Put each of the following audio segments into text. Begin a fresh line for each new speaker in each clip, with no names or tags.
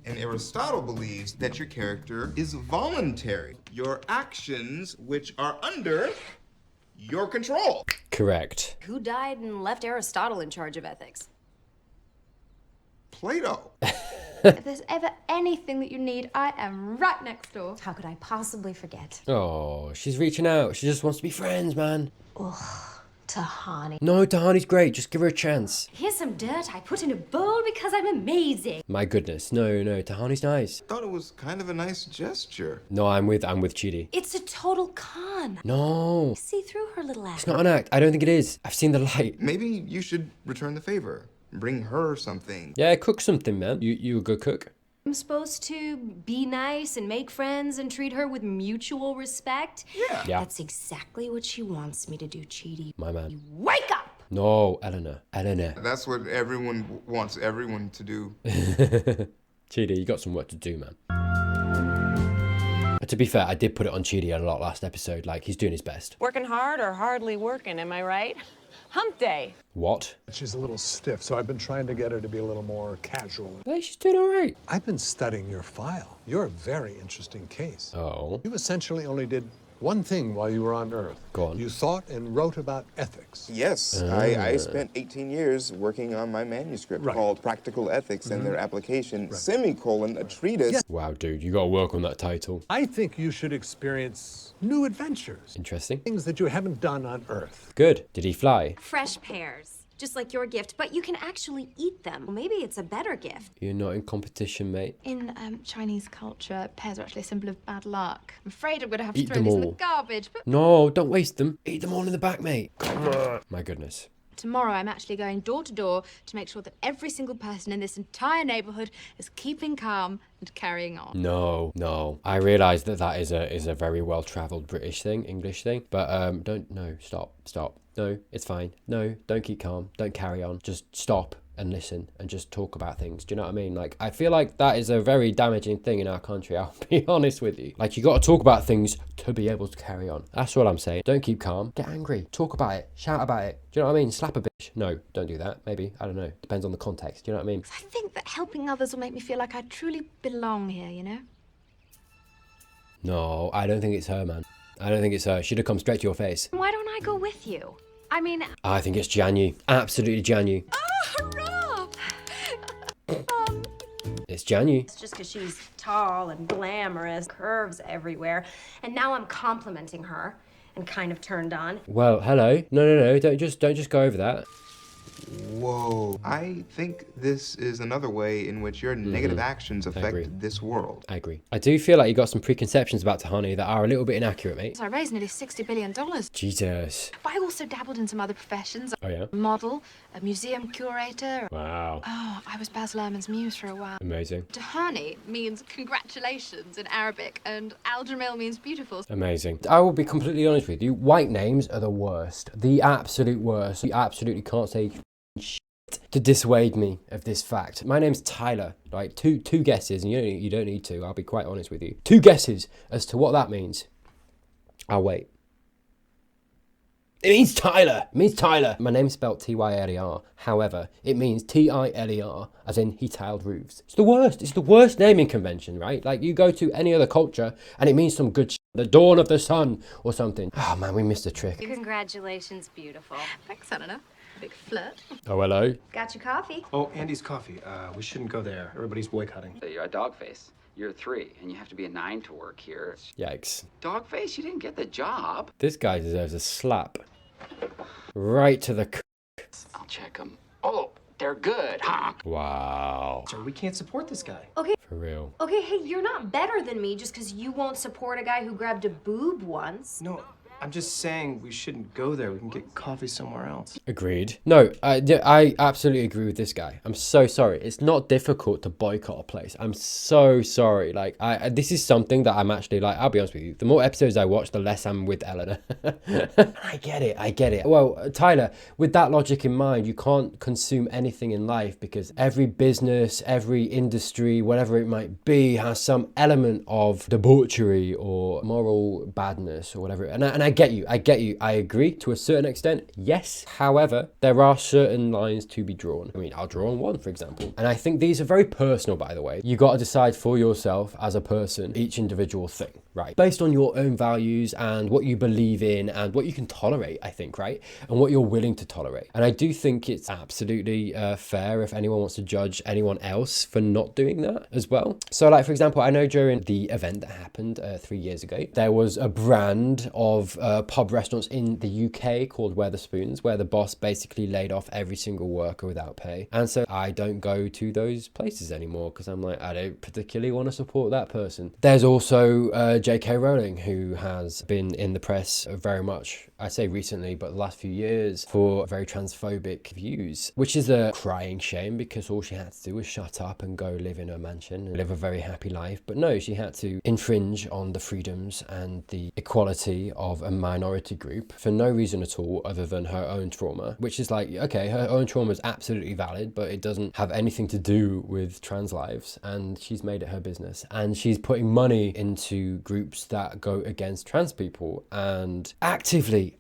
And Aristotle believes that your character is voluntary. Your actions which are under your control.
Correct.
Who died and left Aristotle in charge of ethics?
Plato.
If there's ever anything that you need, I am right next door.
How could I possibly forget?
Oh, she's reaching out. She just wants to be friends, man.
Tahani.
No, Tahani's great. Just give her a chance.
Here's some dirt I put in a bowl because I'm amazing.
My goodness. No, Tahani's nice.
Thought it was kind of a nice gesture.
No, I'm with Chidi.
It's a total con.
No.
See through her little act.
It's not an act. I don't think it is. I've seen the light.
Maybe you should return the favor. Bring her something.
Yeah, cook something, man. You a good cook?
I'm supposed to be nice and make friends and treat her with mutual respect?
Yeah.
That's exactly what she wants me to do, Chidi.
My man.
Wake up!
No, Eleanor.
That's what everyone wants everyone to do.
Chidi, you got some work to do, man. To be fair, I did put it on Chidi a lot last episode. Like, he's doing his best.
Working hard or hardly working, am I right? Hump day.
What?
She's a little stiff, so I've been trying to get her to be a little more casual.
Hey, she's doing all right.
I've been studying your file. You're a very interesting case.
Oh.
You essentially only did one thing while you were on Earth.
Go on.
You thought and wrote about ethics.
Yes, I spent 18 years working on my manuscript called Practical Ethics and Their Application, semicolon, a treatise.
Yes.
Wow, dude, you gotta work on that title.
I think you should experience new adventures.
Interesting.
Things that you haven't done on Earth.
Good. Did he fly?
Fresh pears. Just like your gift, but you can actually eat them. Well, maybe it's a better gift.
You're not in competition, mate.
In Chinese culture, pears are actually a symbol of bad luck. I'm afraid I'm going to have to
Eat
throw
them
these in the
all.
garbage, but
No, don't waste them. Eat them all in the back, mate. Come on. My goodness.
tomorrow I'm actually going door to door to make sure that every single person in this entire neighbourhood is keeping calm and carrying on.
No. I realise that is a very well-travelled British thing, English thing. But stop. No, it's fine. No, don't keep calm. Don't carry on. Just stop and listen and just talk about things. Do you know what I mean? Like, I feel like that is a very damaging thing in our country. I'll be honest with you. Like, you got to talk about things to be able to carry on. That's what I'm saying. Don't keep calm. Get angry. Talk about it. Shout about it. Do you know what I mean? Slap a bitch. No, don't do that. Maybe. I don't know. Depends on the context. Do you know what I mean?
I think that helping others will make me feel like I truly belong here, you know?
No, I don't think it's her, man. I don't think it's her. She'd have come straight to your face.
Why don't I go with you? I mean...
I think it's Janu. Absolutely Janu.
Oh, hurrah!
It's Janu.
It's just because she's tall and glamorous, curves everywhere, and now I'm complimenting her and kind of turned on.
Well, hello. No. Don't just go over that.
Whoa. I think this is another way in which your negative actions
agree.
affect this world.
I agree. I do feel like you got some preconceptions about Tahani that are a little bit inaccurate, mate.
So I raised nearly $60 billion.
Jesus.
But I also dabbled in some other professions.
Oh, yeah?
A model, a museum curator.
Wow.
Oh, I was Baz Luhrmann's muse for a while.
Amazing.
Tahani means congratulations in Arabic, and Al-Jamil means beautiful.
Amazing. I will be completely honest with you. White names are the worst. The absolute worst. You absolutely can't say shit to dissuade me of this fact. My name's Tyler. Right? Two guesses, and you don't need to. I'll be quite honest with you. 2 guesses as to what that means. I'll wait. It means Tyler. It means Tyler. My name's spelled Tyler. However, it means Tiler, as in he tiled roofs. It's the worst. It's the worst naming convention, right? Like, you go to any other culture and it means some good shit. The dawn of the sun or something. Oh man, we missed a trick.
Congratulations, beautiful.
Thanks, Eleanor. Big flirt.
Oh, hello.
Got your coffee?
Oh, Andy's coffee. We shouldn't go there. Everybody's boycotting.
You're a dog face. You're 3, and you have to be a 9 to work here.
Yikes.
Dog face? You didn't get the job.
This guy deserves a slap. Right to the
I'll check them. Oh, they're good, huh?
Wow.
So we can't support this guy.
Okay.
For real.
Okay, hey, you're not better than me just because you won't support a guy who grabbed a boob once.
No, I'm just saying we shouldn't go there. We can get coffee somewhere else.
Agreed. No, I absolutely agree with this guy. I'm so sorry. It's not difficult to boycott a place. I'm so sorry. Like, this is something that I'm actually, like, I'll be honest with you. The more episodes I watch, the less I'm with Eleanor. I get it. Well, Tyler, with that logic in mind, you can't consume anything in life because every business, every industry, whatever it might be, has some element of debauchery or moral badness or whatever. And I I get you, I agree to a certain extent, yes. However, there are certain lines to be drawn. I mean, I'll draw on one, for example. And I think these are very personal, by the way. You got to decide for yourself as a person, each individual thing, right? Based on your own values and what you believe in and what you can tolerate, I think, right? And what you're willing to tolerate. And I do think it's absolutely fair if anyone wants to judge anyone else for not doing that as well. So like, for example, I know during the event that happened 3 years ago, there was a brand of pub restaurants in the UK called Wetherspoons, where the boss basically laid off every single worker without pay. And so I don't go to those places anymore because I'm like, I don't particularly want to support that person. There's also J.K. Rowling, who has been in the press very much, I say recently, but the last few years, for very transphobic views, which is a crying shame because all she had to do was shut up and go live in her mansion and live a very happy life. But no, she had to infringe on the freedoms and the equality of a minority group for no reason at all other than her own trauma, which is like, okay, her own trauma is absolutely valid, but it doesn't have anything to do with trans lives, and she's made it her business, and she's putting money into groups that go against trans people and actively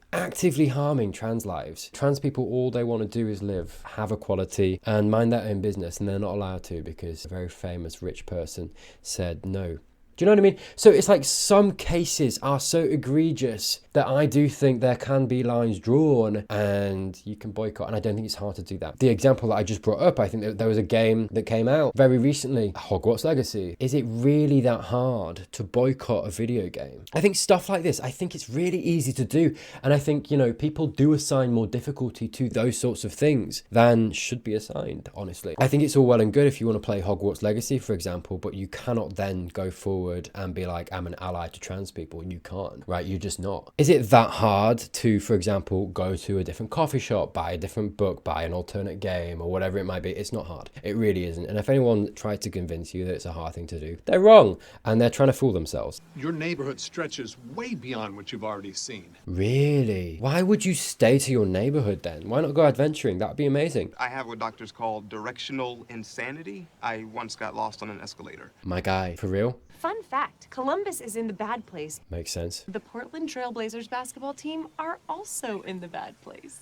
harming trans lives. Trans people, all they want to do is live, have equality, and mind their own business, and they're not allowed to because a very famous rich person said no. Do you know what I mean? So it's like some cases are so egregious that I do think there can be lines drawn and you can boycott, and I don't think it's hard to do that. The example that I just brought up, I think that there was a game that came out very recently, Hogwarts Legacy. Is it really that hard to boycott a video game? I think stuff like this, I think it's really easy to do, and I think, you know, people do assign more difficulty to those sorts of things than should be assigned, honestly. I think it's all well and good if you want to play Hogwarts Legacy, for example, but you cannot then go forward and be like, I'm an ally to trans people. You can't, right? You're just not. Is it that hard to, for example, go to a different coffee shop, buy a different book, buy an alternate game, or whatever it might be? It's not hard. It really isn't. And if anyone tries to convince you that it's a hard thing to do, they're wrong, and they're trying to fool themselves.
Your neighborhood stretches way beyond what you've already seen.
Really? Why would you stay to your neighborhood then? Why not go adventuring? That would be amazing.
I have what doctors call directional insanity. I once got lost on an escalator.
My guy, for real?
Fun fact, Columbus is in the bad place.
Makes sense.
The Portland Trailblazers basketball team are also in the bad place.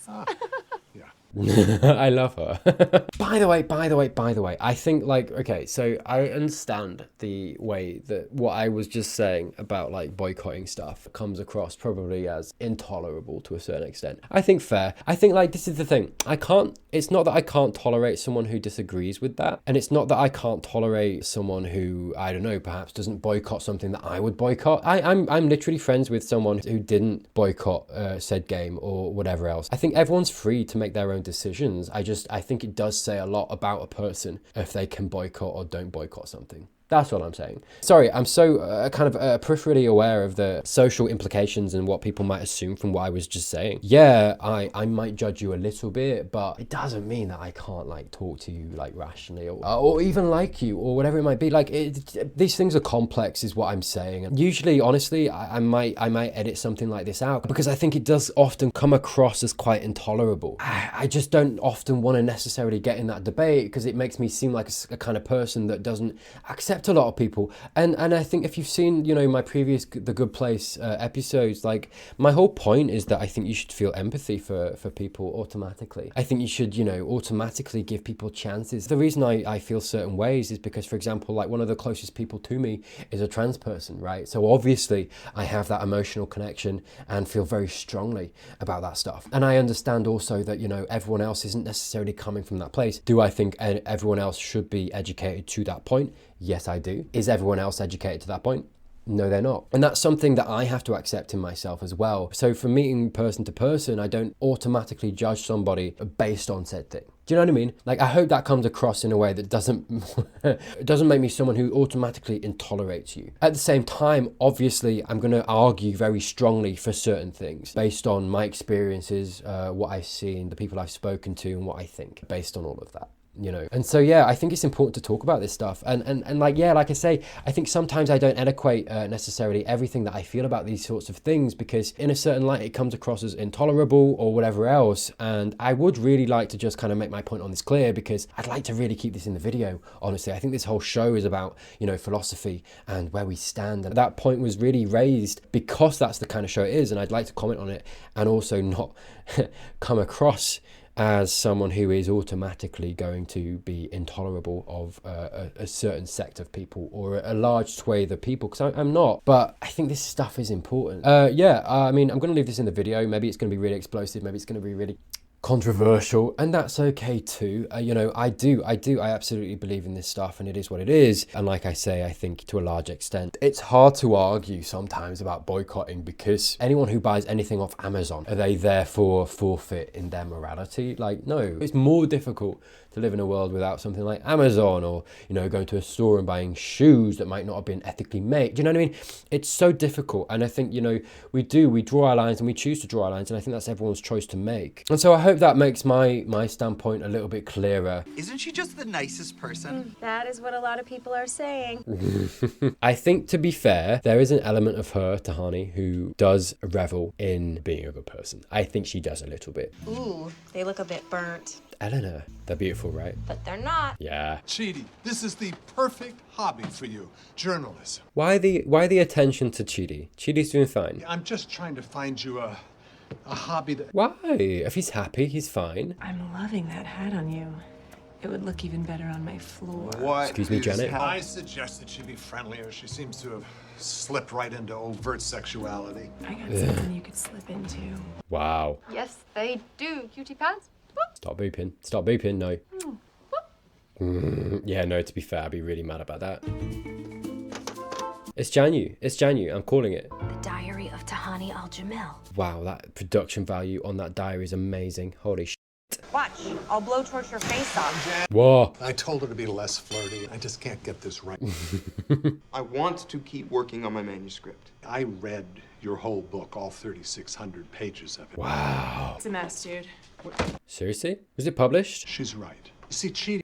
Yeah.
I love her. By the way, I think, like, okay, so I understand the way that what I was just saying about like boycotting stuff comes across probably as intolerable to a certain extent. I think fair. I think, like, this is the thing. It's not that I can't tolerate someone who disagrees with that. And it's not that I can't tolerate someone who, I don't know, perhaps doesn't boycott something that I would boycott. I'm literally friends with someone who didn't boycott said game or whatever else. I think everyone's free to make their own decisions. I think it does say a lot about a person if they can boycott or don't boycott something. That's what I'm saying. Sorry, I'm so kind of peripherally aware of the social implications and what people might assume from what I was just saying. Yeah, I might judge you a little bit, but it doesn't mean that I can't like talk to you like rationally or even like you or whatever it might be. Like these things are complex is what I'm saying. And usually, honestly, I might edit something like this out because I think it does often come across as quite intolerable. I just don't often want to necessarily get in that debate because it makes me seem like a kind of person that doesn't accept a lot of people, and I think if you've seen, you know, my previous The Good Place episodes, like my whole point is that I think you should feel empathy for people automatically. I think you should, you know, automatically give people chances. The reason I feel certain ways is because, for example, like one of the closest people to me is a trans person, right? So obviously I have that emotional connection and feel very strongly about that stuff. And I understand also that, you know, everyone else isn't necessarily coming from that place. Do I think everyone else should be educated to that point? Yes, I do. Is everyone else educated to that point? No, they're not. And that's something that I have to accept in myself as well. So from meeting person to person, I don't automatically judge somebody based on said thing. Do you know what I mean? Like, I hope that comes across in a way that doesn't make me someone who automatically intolerates you. At the same time, obviously, I'm going to argue very strongly for certain things based on my experiences, what I've seen, the people I've spoken to, and what I think, based on all of that. you know. And so, yeah, I think it's important to talk about this stuff. And like, yeah, like I say, I think sometimes I don't eloquate necessarily everything that I feel about these sorts of things, because in a certain light, it comes across as intolerable or whatever else. And I would really like to just kind of make my point on this clear, because I'd like to really keep this in the video, honestly. I think this whole show is about, you know, philosophy and where we stand. And that point was really raised because that's the kind of show it is. And I'd like to comment on it and also not come across as someone who is automatically going to be intolerable of a certain sect of people or a large swathe of people, because I'm not. But I think this stuff is important. Yeah, I mean, I'm going to leave this in the video. Maybe it's going to be really explosive. Maybe it's going to be really controversial, and that's okay too. You know, I absolutely believe in this stuff, and it is what it is. And like I say, I think to a large extent, it's hard to argue sometimes about boycotting, because anyone who buys anything off Amazon, are they therefore forfeit in their morality? Like, no, it's more difficult to live in a world without something like Amazon, or, you know, going to a store and buying shoes that might not have been ethically made. Do you know what I mean? It's so difficult. And I think, you know, we draw our lines, and we choose to draw our lines, and I think that's everyone's choice to make. And so I hope that makes my standpoint a little bit clearer.
Isn't she just the nicest person?
That is what a lot of people are saying.
I think, to be fair, there is an element of her, Tahani, who does revel in being a good person. I think she does a little bit.
Ooh, they look a bit burnt.
Eleanor, they're beautiful, right?
But they're not.
Yeah.
Chidi, this is the perfect hobby for you, journalism.
Why the attention to Chidi? Chidi's doing fine.
I'm just trying to find you a hobby that...
Why? If he's happy, he's fine.
I'm loving that hat on you. It would look even better on my floor.
What?
Excuse me, Janet?
I suggested she be friendlier. She seems to have slipped right into overt sexuality.
I got something you could slip into.
Wow.
Yes, they do. Cutie pants. Boop.
Stop booping. Stop booping, no. Yeah, no, to be fair, I'd be really mad about that. It's Janu. It's Janu. I'm calling it.
The Diary of Tahani Al-Jamil.
Wow, that production value on that diary is amazing. Holy shit.
Watch, I'll blowtorch your face off.
Whoa.
I told her to be less flirty. I just can't get this right.
I want to keep working on my manuscript.
I read your whole book, all 3,600 pages of it.
Wow.
It's a mess, dude.
Seriously? Was it published?
She's right. You see, Chidi,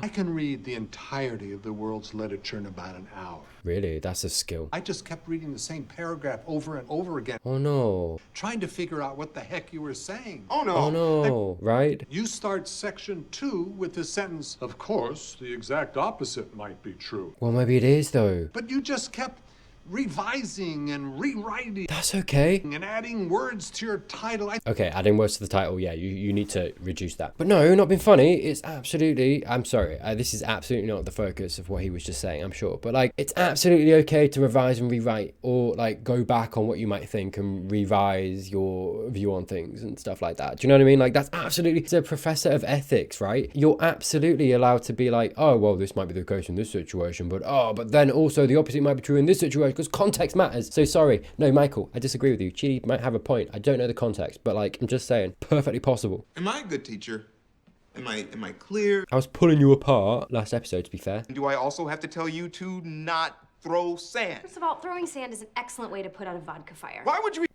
I can read the entirety of the world's literature in about an hour.
Really? That's a skill.
I just kept reading the same paragraph over and over again,
Oh no.
trying to figure out what the heck you were saying.
Oh no.
Oh no. Right?
You start section 2 with the sentence, of course, the exact opposite might be true.
Well, maybe it is though.
But you just kept revising and rewriting
That's okay.
and adding words to your title.
Okay, adding words to the title, yeah, you need to reduce that. But no, not being funny. It's absolutely, I'm sorry, this is absolutely not the focus of what he was just saying, I'm sure. But like, it's absolutely okay to revise and rewrite, or like go back on what you might think and revise your view on things and stuff like that. Do you know what I mean? Like, that's absolutely, it's a professor of ethics, right? You're absolutely allowed to be like, oh, well, this might be the case in this situation, but then also the opposite might be true in this situation, because context matters. So sorry, no, Michael, I disagree with you. Chidi might have a point. I don't know the context, but like, I'm just saying, perfectly possible.
Am I a good teacher? Am I clear?
I was pulling you apart last episode, to be fair.
Do I also have to tell you to not throw sand?
First of all, throwing sand is an excellent way to put out a vodka fire.
Why would you?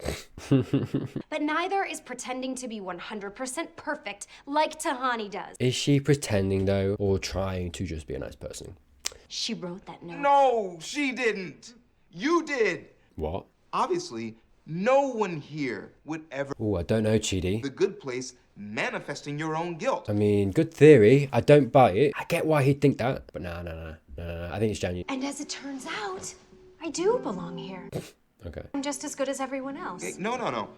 But neither is pretending to be 100% perfect like Tahani does.
Is she pretending though, or trying to just be a nice person?
She wrote that note.
No, she didn't. You did.
What?
Obviously, no one here would ever.
Oh, I don't know, Chidi.
The good place manifesting your own guilt.
I mean, good theory. I don't buy it. I get why he'd think that, but no. I think it's genuine.
And as it turns out, I do belong here.
Okay.
I'm just as good as everyone else.
Okay, no.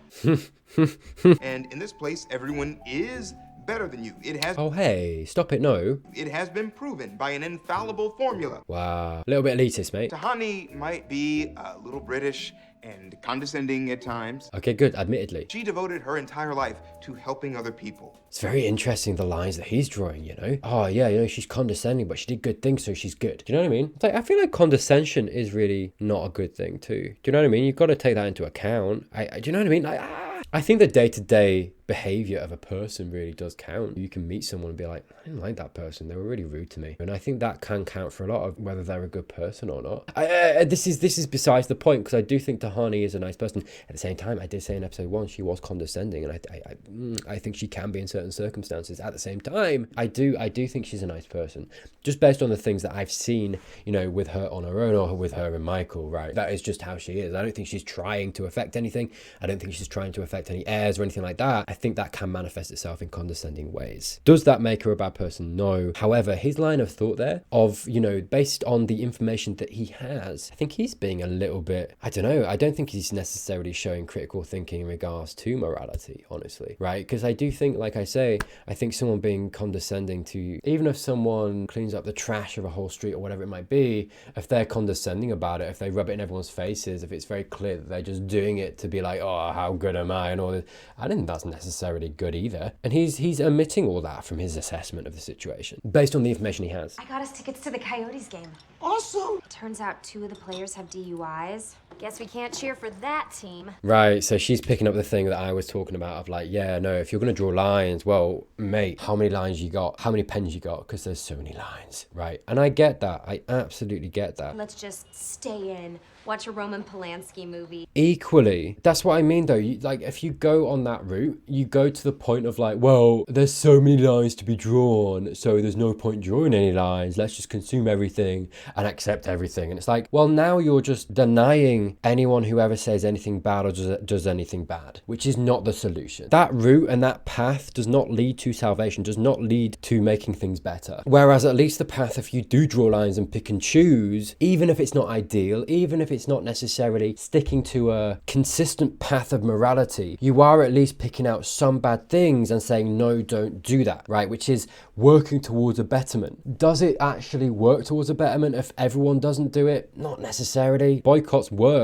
And in this place, everyone is better than you. It has.
Oh, hey, stop it, no.
It has been proven by an infallible formula.
Wow. A little bit elitist, mate.
Tahani might be a little British and condescending at times.
Okay, good, admittedly.
She devoted her entire life to helping other people.
It's very interesting, the lines that he's drawing, you know? Oh, yeah, you know, she's condescending, but she did good things, so she's good. Do you know what I mean? It's like, I feel like condescension is really not a good thing, too. Do you know what I mean? You've got to take that into account. Do you know what I mean? Like, I think the day-to-day behavior of a person really does count. You can meet someone and be like, I didn't like that person, they were really rude to me. And I think that can count for a lot of whether they're a good person or not. This is besides the point, because I do think Tahani is a nice person. At the same time, I did say in episode 1 she was condescending, and I think she can be in certain circumstances. At the same time, I do think she's a nice person, just based on the things that I've seen, you know, with her on her own or with her and Michael, right? That is just how she is. I don't think she's trying to affect anything. I don't think she's trying to affect any heirs or anything like that. I think that can manifest itself in condescending ways. Does that make her a bad person? No. However, his line of thought there of, you know, based on the information that he has, I think he's being a little bit, I don't know, I don't think he's necessarily showing critical thinking in regards to morality, honestly, right? Because I do think, like I say, I think someone being condescending to, even if someone cleans up the trash of a whole street or whatever it might be, if they're condescending about it, if they rub it in everyone's faces, if it's very clear that they're just doing it to be like, oh, how good am I and all this, I don't think that's necessarily good either. And he's omitting all that from his assessment of the situation based on the information he has.
I got us tickets to the Coyotes game.
Awesome.
Turns out 2 of the players have DUIs. Guess we can't cheer for that team.
Right, so she's picking up the thing that I was talking about of like, yeah, no, if you're going to draw lines, well, mate, how many lines you got? How many pens you got? Because there's so many lines, right? And I get that. I absolutely get that.
Let's just stay in, watch a Roman Polanski movie.
Equally, that's what I mean though. Like, if you go on that route, you go to the point of like, well, there's so many lines to be drawn, so there's no point drawing any lines. Let's just consume everything and accept everything. And it's like, well, now you're just denying anyone who ever says anything bad or does anything bad, which is not the solution. That route and that path does not lead to salvation, does not lead to making things better. Whereas at least the path, if you do draw lines and pick and choose, even if it's not ideal, even if it's not necessarily sticking to a consistent path of morality, you are at least picking out some bad things and saying, no, don't do that, right? Which is working towards a betterment. Does it actually work towards a betterment if everyone doesn't do it? Not necessarily. Boycotts work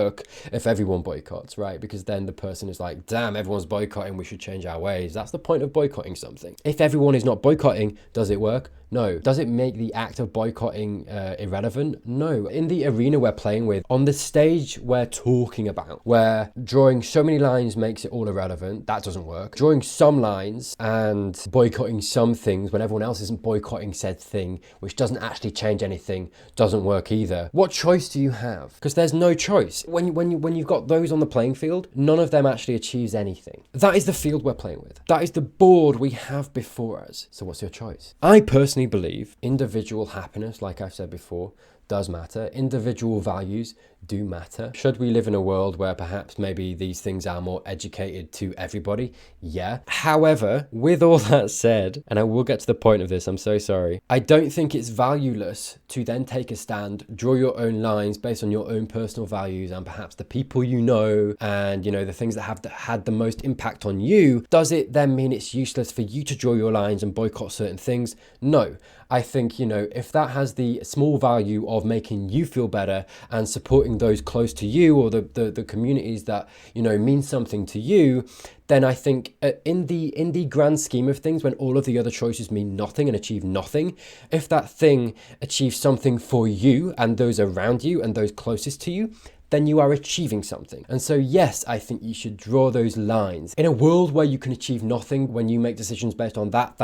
if everyone boycotts, right? Because then the person is like, damn, everyone's boycotting, we should change our ways. That's the point of boycotting something. If everyone is not boycotting, does it work? No. Does it make the act of boycotting irrelevant? No. In the arena we're playing with, on the stage we're talking about, where drawing so many lines makes it all irrelevant, that doesn't work. Drawing some lines and boycotting some things when everyone else isn't boycotting said thing, which doesn't actually change anything, doesn't work either. What choice do you have? Because there's no choice. When you've got those on the playing field, none of them actually achieves anything. That is the field we're playing with. That is the board we have before us. So what's your choice? I personally believe individual happiness, like I've said before, does matter. Individual values do matter. Should we live in a world where perhaps maybe these things are more educated to everybody? Yeah. However, with all that said, and I will get to the point of this, I'm so sorry, I don't think it's valueless to then take a stand, draw your own lines based on your own personal values and perhaps the people you know and, you know, the things that have had the most impact on you. Does it then mean it's useless for you to draw your lines and boycott certain things? No. I think, you know, if that has the small value of making you feel better and supporting those close to you or the communities that, you know, mean something to you, then I think in the grand scheme of things, when all of the other choices mean nothing and achieve nothing, if that thing achieves something for you and those around you and those closest to you, then you are achieving something. And so yes, I think you should draw those lines. In a world where you can achieve nothing, when you make decisions based on that,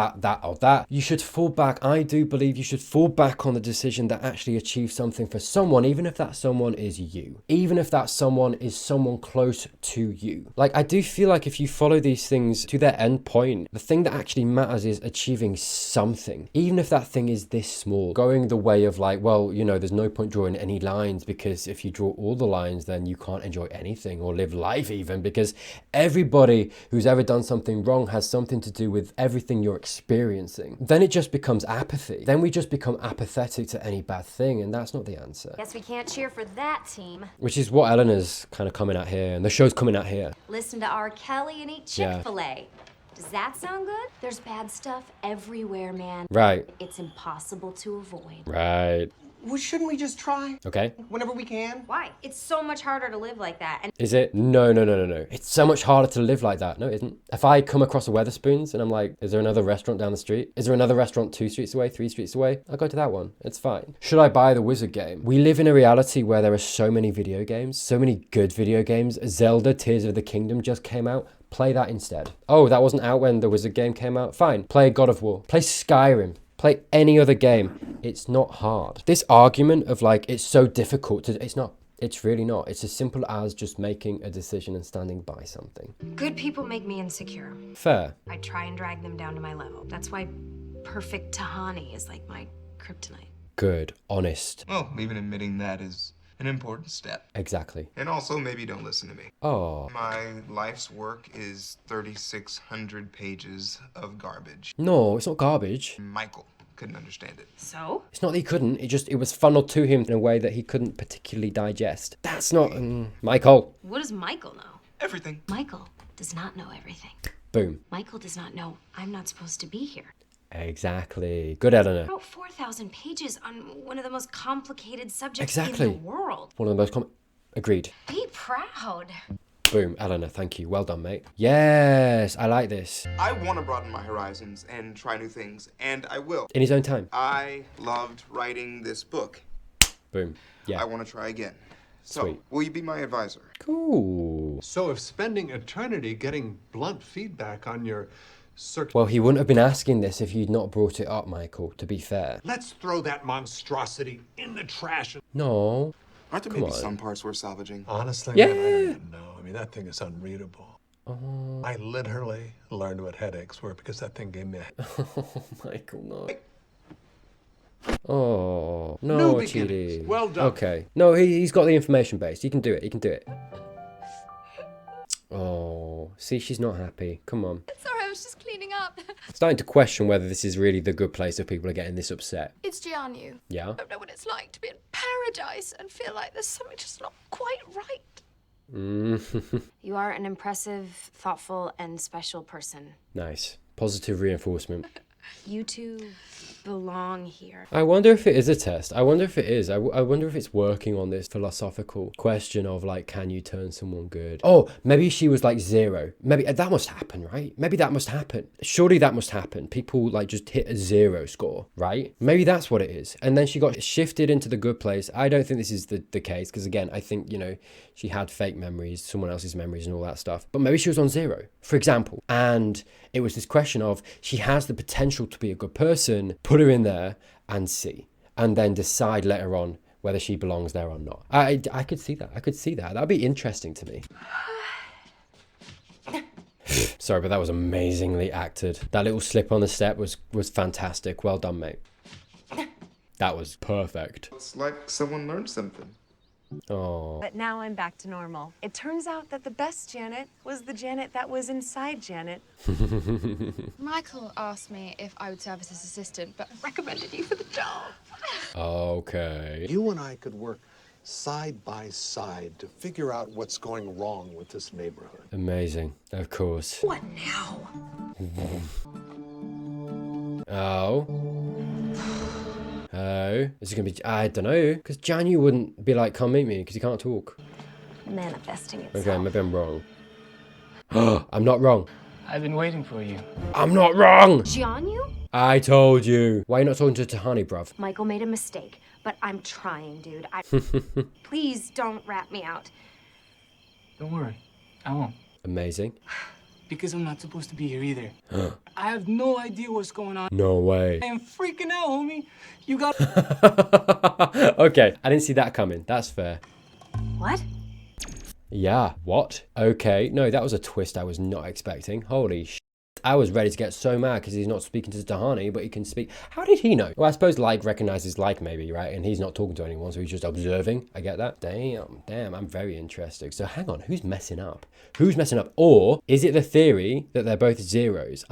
or that, you should fall back. I do believe you should fall back on the decision that actually achieves something for someone, even if that someone is you. Even if that someone is someone close to you. Like, I do feel like if you follow these things to their end point, the thing that actually matters is achieving something. Even if that thing is this small. Going the way of like, well, you know, there's no point drawing any lines because if you draw all the lines, then you can't enjoy anything or live life even, because everybody who's ever done something wrong has something to do with everything you're experiencing. Then it just becomes apathy. Then we just become apathetic to any bad thing, and that's not the answer.
Guess we can't cheer for that team.
Which is what Eleanor's kind of coming at here, and the show's coming at here.
Listen to R. Kelly and eat Chick-fil-A. Does that sound good? There's bad stuff everywhere, man.
Right.
It's impossible to avoid.
Right.
Well, shouldn't we just try?
Okay.
Whenever we can?
Why? It's so much harder to live like that. And
Is it? No. It's so much harder to live like that. No, it isn't. If I come across a Wetherspoons and I'm like, is there another restaurant down the street? Is there another restaurant 2 streets away, 3 streets away? I'll go to that one. It's fine. Should I buy the Wizard game? We live in a reality where there are so many video games, so many good video games. Zelda Tears of the Kingdom just came out. Play that instead. Oh, that wasn't out when the Wizard game came out? Fine. Play God of War. Play Skyrim. Play any other game. It's not hard. This argument of like, it's so difficult to, it's not. It's really not. It's as simple as just making a decision and standing by something.
Good people make me insecure.
Fair.
I try and drag them down to my level. That's why perfect Tahani is like my kryptonite.
Good. Honest.
Well, even admitting that is an important step.
Exactly.
And also, maybe don't listen to me.
Oh.
My life's work is 3,600 pages of garbage.
No, it's not garbage.
Michael couldn't understand it.
So?
It's not that he couldn't, it was funneled to him in a way that he couldn't particularly digest. That's not... Michael.
What does Michael know?
Everything.
Michael does not know everything.
Boom.
Michael does not know I'm not supposed to be here.
Exactly. Good, Eleanor.
I wrote 4,000 pages on one of the most complicated subjects
Exactly.
in the world.
One of the most Agreed.
Be proud.
Boom, Eleanor, thank you. Well done, mate. Yes, I like this.
I want to broaden my horizons and try new things, and I will.
In his own time.
I loved writing this book.
Boom. Yeah.
I want to try again. So,
Sweet.
will you be my advisor?
Cool.
So if spending eternity getting blunt feedback on your
Well, he wouldn't have been asking this if you'd not brought it up, Michael, to be fair.
Let's throw that monstrosity in the trash.
No.
Aren't there maybe some parts worth salvaging?
Honestly,
Yeah.
man, I don't even know. I mean, that thing is unreadable. I literally learned what headaches were because that thing gave me a...
Oh, Michael, no. Oh,
New
no,
beginnings.
Chidi.
Well done.
Okay. No, he's got the information base. He can do it. He can do it. Oh, see, she's not happy. Come on.
Sorry, I was just cleaning up.
Starting to question whether this is really the good place if people are getting this upset.
It's Giannu.
Yeah?
I don't know what it's like to be in paradise and feel like there's something just not quite right.
You are an impressive, thoughtful, and special person.
Nice. Positive reinforcement.
You two belong here.
I wonder if it is a test. I wonder if it is. I wonder if it's working on this philosophical question of like, can you turn someone good? Oh, maybe she was like 0. Maybe that must happen, right? Maybe that must happen. Surely that must happen. People like just hit a 0 score, right? Maybe that's what it is. And then she got shifted into the good place. I don't think this is the case because again, I think, you know, she had fake memories, someone else's memories and all that stuff. But maybe she was on 0, for example. And it was this question of she has the potential to be a good person, put her in there and see. And then decide later on whether she belongs there or not. I could see that. I could see that. That'd be interesting to me. Sorry, but that was amazingly acted. That little slip on the step was fantastic. Well done, mate. That was perfect.
It's like someone learned something.
Oh.
But now I'm back to normal. It turns out that the best Janet was the Janet that was inside Janet.
Michael asked me if I would serve as his assistant, but recommended you for the job.
Okay.
You and I could work side by side to figure out what's going wrong with this neighborhood.
Amazing. Of course.
What now?
Oh. Oh. Is it going to be... I don't know. Because Janu wouldn't be like, come meet me, because he can't talk.
Manifesting itself.
Okay, maybe I'm wrong. I'm not wrong.
I've been waiting for you.
I'm not wrong!
Giannu?
I told you. Why are you not talking to Tahani, bruv?
Michael made a mistake, but I'm trying, dude. Please don't rat me out.
Don't worry, I won't.
Amazing.
Because I'm not supposed to be here either. I have no idea what's going on.
No way.
I am freaking out, homie. You got...
Okay, I didn't see that coming. That's fair.
What?
Yeah, what? Okay, no, that was a twist I was not expecting. Holy sh**. I was ready to get so mad because he's not speaking to Tahani, but he can speak. How did he know? Well, I suppose like recognizes like maybe, right? And he's not talking to anyone, so he's just observing. I get that. Damn, I'm very interested. So hang on, who's messing up? Who's messing up? Or is it the theory that they're both 0s?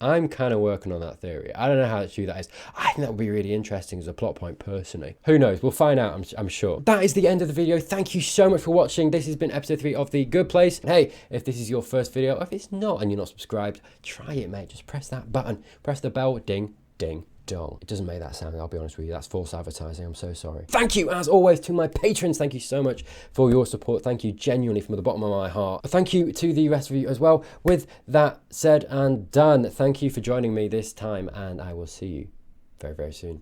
I'm kind of working on that theory. I don't know how true that is. I think that would be really interesting as a plot point personally. Who knows? We'll find out, I'm sure. That is the end of the video. Thank you so much for watching. This has been episode 3 of The Good Place. Hey, if this is your first video, or if it's not and you're not subscribed, try it, mate. Just press that button. Press the bell. Ding, ding, dong. It doesn't make that sound, I'll be honest with you. That's false advertising. I'm so sorry. Thank you, as always, to my patrons. Thank you so much for your support. Thank you genuinely from the bottom of my heart. Thank you to the rest of you as well. With that said and done, thank you for joining me this time, and I will see you very, very soon.